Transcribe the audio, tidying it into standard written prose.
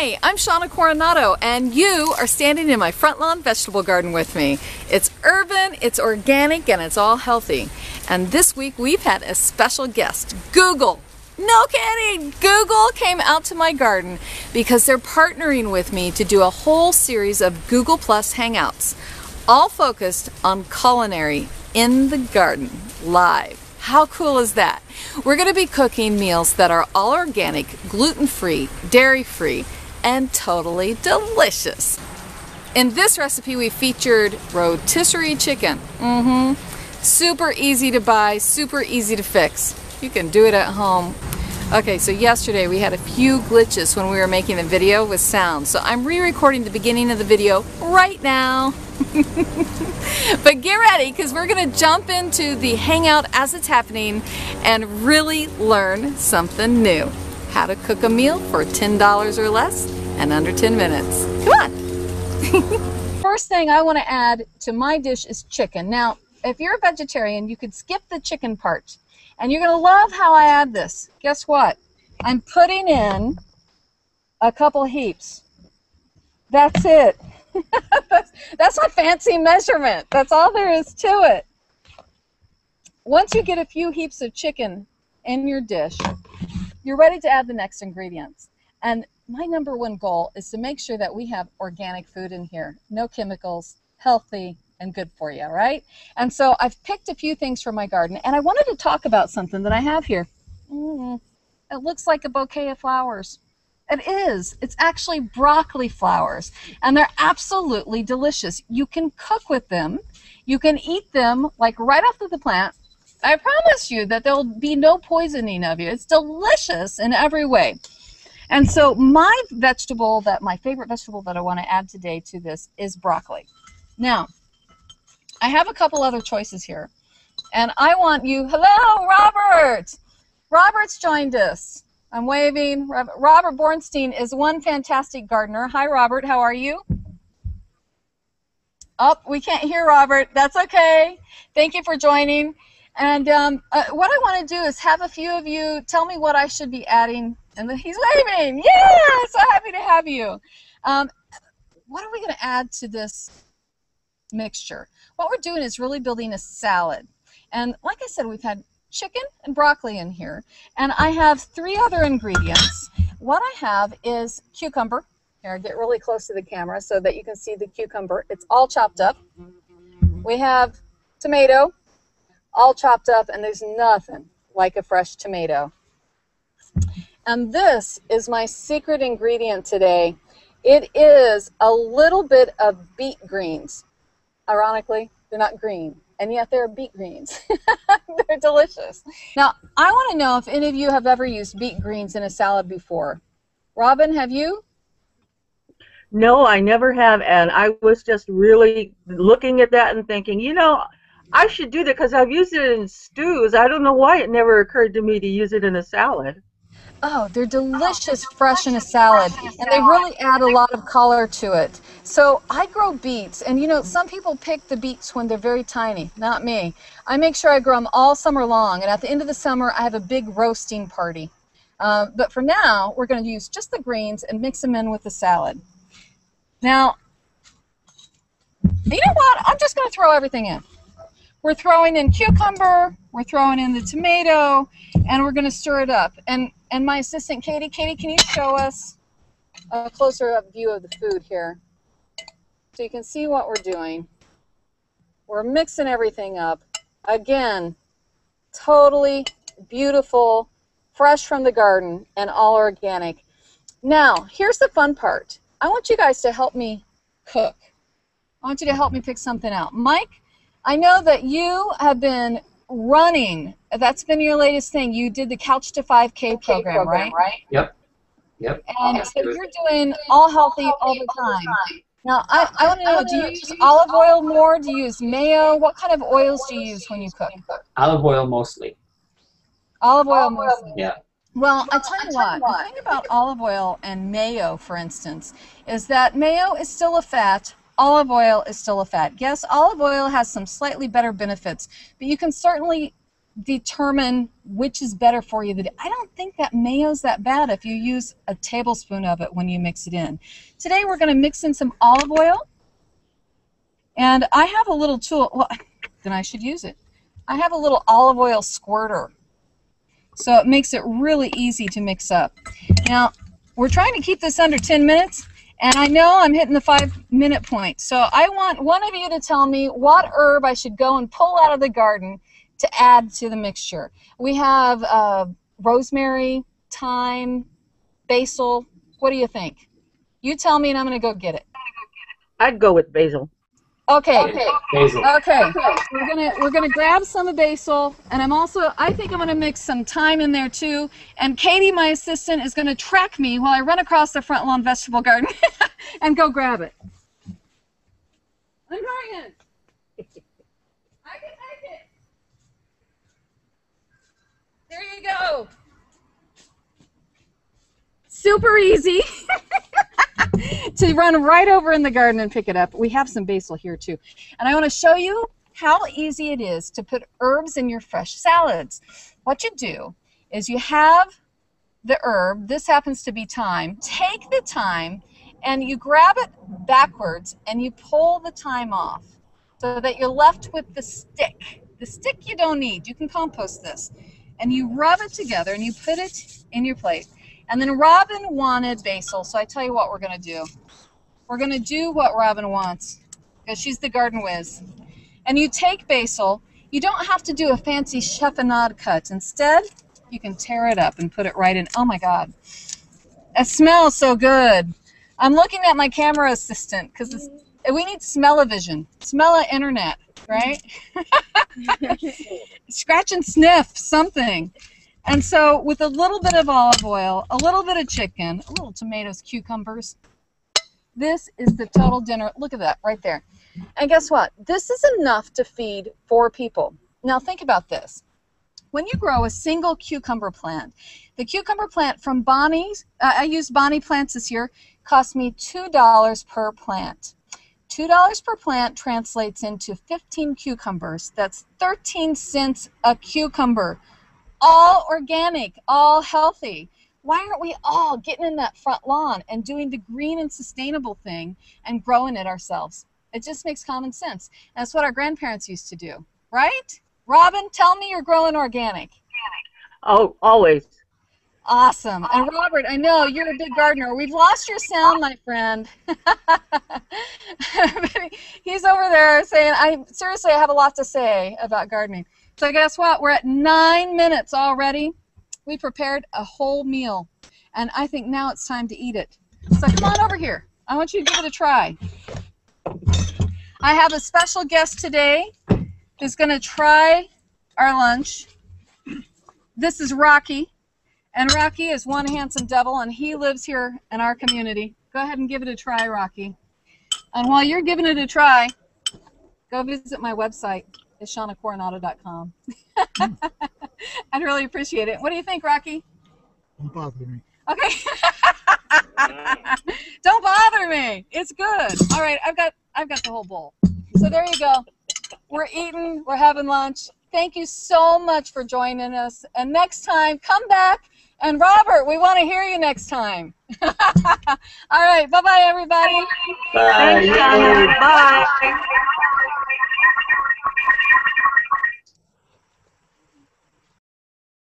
Hey, I'm Shawna Coronado, and you are standing in my front lawn vegetable garden with me. It's urban, it's organic, and it's all healthy. And this week we've had a special guest, Google. No kidding! Google came out to my garden because they're partnering with me to do a whole series of Google Plus Hangouts, all focused on culinary in the garden, live. How cool is that? We're going to be cooking meals that are all organic, gluten-free, dairy-free, and totally delicious. In this recipe, we featured rotisserie chicken. Super easy to buy, super easy to fix. You can do it at home. Okay, so yesterday we had a few glitches when we were making the video with sound, so I'm re-recording the beginning of the video right now. But get ready, because we're going to jump into the Hangout as it's happening and really learn something new. How to cook a meal for $10 or less and under 10 minutes. Come on! First thing I want to add to my dish is chicken. Now, if you're a vegetarian, you could skip the chicken part. And you're going to love how I add this. Guess what? I'm putting in a couple heaps. That's it. That's my fancy measurement. That's all there is to it. Once you get a few heaps of chicken in your dish, you're ready to add the next ingredients. And my number one goal is to make sure that we have organic food in here. No chemicals, healthy, and good for you, right? And so I've picked a few things from my garden, and I wanted to talk about something that I have here. It looks like a bouquet of flowers. It is. It's actually broccoli flowers, and they're absolutely delicious. You can cook with them. You can eat them like right off of the plant. I promise you that there'll be no poisoning of you. It's delicious in every way. And so my favorite vegetable that I want to add today to this is broccoli. Now, I have a couple other choices here, and I want you, hello, Robert! Robert's joined us. I'm waving. Robert Bornstein is one fantastic gardener. Hi, Robert. How are you? Oh, we can't hear Robert. That's okay. Thank you for joining. And what I want to do is have a few of you tell me what I should be adding. And he's waving. Yeah, so happy to have you. What are we going to add to this mixture? What we're doing is really building a salad. And like I said, we've had chicken and broccoli in here, and I have three other ingredients. What I have is cucumber. Here, get really close to the camera so that you can see the cucumber. It's all chopped up. We have tomato, all chopped up, and there's nothing like a fresh tomato. And this is my secret ingredient today. It is a little bit of beet greens. Ironically, they're not green, and yet they're beet greens. They're delicious. Now, I want to know if any of you have ever used beet greens in a salad before. Robin, have you? No, I never have, and I was just really looking at that and thinking, you know, I should do that because I've used it in stews. I don't know why it never occurred to me to use it in a salad. Oh, they're delicious fresh in a salad, and they really add a lot of color to it. So I grow beets, and you know, some people pick the beets when they're very tiny. Not me. I make sure I grow them all summer long, and at the end of the summer, I have a big roasting party. But for now, we're going to use just the greens and mix them in with the salad. Now, you know what? I'm just going to throw everything in. We're throwing in cucumber, we're throwing in the tomato, and we're going to stir it up. And my assistant, Katie, can you show us a closer up view of the food here? So you can see what we're doing. We're mixing everything up. Again, totally beautiful, fresh from the garden, and all organic. Now, here's the fun part. I want you guys to help me cook. I want you to help me pick something out. Mike, I know that you have been running. That's been your latest thing. You did the Couch to 5K program, right? Yep. And so you're doing all healthy all the time. Now, I want to know, do you use olive oil more? Do you use mayo? What kind of oils do you use when you cook? Olive oil mostly. Olive oil mostly. Yeah. Well, I tell you what, the thing about olive oil and mayo, for instance, is that mayo is still a fat. Olive oil is still a fat. Yes, olive oil has some slightly better benefits, but you can certainly determine which is better for you. I don't think that mayo's that bad if you use a tablespoon of it when you mix it in. Today we're going to mix in some olive oil, and I have a little tool. Well, then I should use it. I have a little olive oil squirter, so it makes it really easy to mix up. Now, we're trying to keep this under 10 minutes, and I know I'm hitting the 5-minute point, so I want one of you to tell me what herb I should go and pull out of the garden to add to the mixture. We have rosemary, thyme, basil. What do you think? You tell me and I'm going to go get it. I'd go with basil. Okay. Basil. Okay. We're gonna grab some basil, and I think I'm gonna mix some thyme in there too. And Katie, my assistant, is gonna track me while I run across the front lawn vegetable garden and go grab it. I'm going. I can make it. There you go. Super easy. To run right over in the garden and pick it up. We have some basil here too. And I want to show you how easy it is to put herbs in your fresh salads. What you do is you have the herb, this happens to be thyme. Take the thyme and you grab it backwards and you pull the thyme off so that you're left with the stick. The stick you don't need. You can compost this. And you rub it together and you put it in your plate. And then Robin wanted basil, so I tell you what we're going to do. We're going to do what Robin wants, because she's the garden whiz. And you take basil. You don't have to do a fancy chiffonade cut. Instead, you can tear it up and put it right in. Oh, my God. It smells so good. I'm looking at my camera assistant, because we need smell-o-vision. Smell-o-internet, right? Scratch and sniff, something. And so with a little bit of olive oil, a little bit of chicken, a little tomatoes, cucumbers, this is the total dinner. Look at that right there. And guess what? This is enough to feed 4 people. Now think about this. When you grow a single cucumber plant, the cucumber plant from Bonnie's, I used Bonnie plants this year, cost me $2 per plant. $2 per plant translates into 15 cucumbers. That's 13 cents a cucumber. All organic, all healthy. Why aren't we all getting in that front lawn and doing the green and sustainable thing and growing it ourselves? It just makes common sense. And that's what our grandparents used to do, right? Robin, tell me you're growing organic. Oh, always. Awesome. And Robert, I know you're a big gardener. We've lost your sound, my friend. He's over there saying, seriously, I have a lot to say about gardening. So guess what? We're at 9 minutes already. We prepared a whole meal, and I think now it's time to eat it. So come on over here. I want you to give it a try. I have a special guest today who's going to try our lunch. This is Rocky, and Rocky is one handsome devil, and he lives here in our community. Go ahead and give it a try, Rocky. And while you're giving it a try, go visit my website. It's ShawnaCoronado.com. I'd really appreciate it. What do you think, Rocky? Don't bother me. Okay. Don't bother me. It's good. All right, I've got the whole bowl. So there you go. We're eating. We're having lunch. Thank you so much for joining us. And next time, come back. And Robert, we want to hear you next time. All right. Bye-bye, everybody. Bye. Thanks, Shawna. Bye.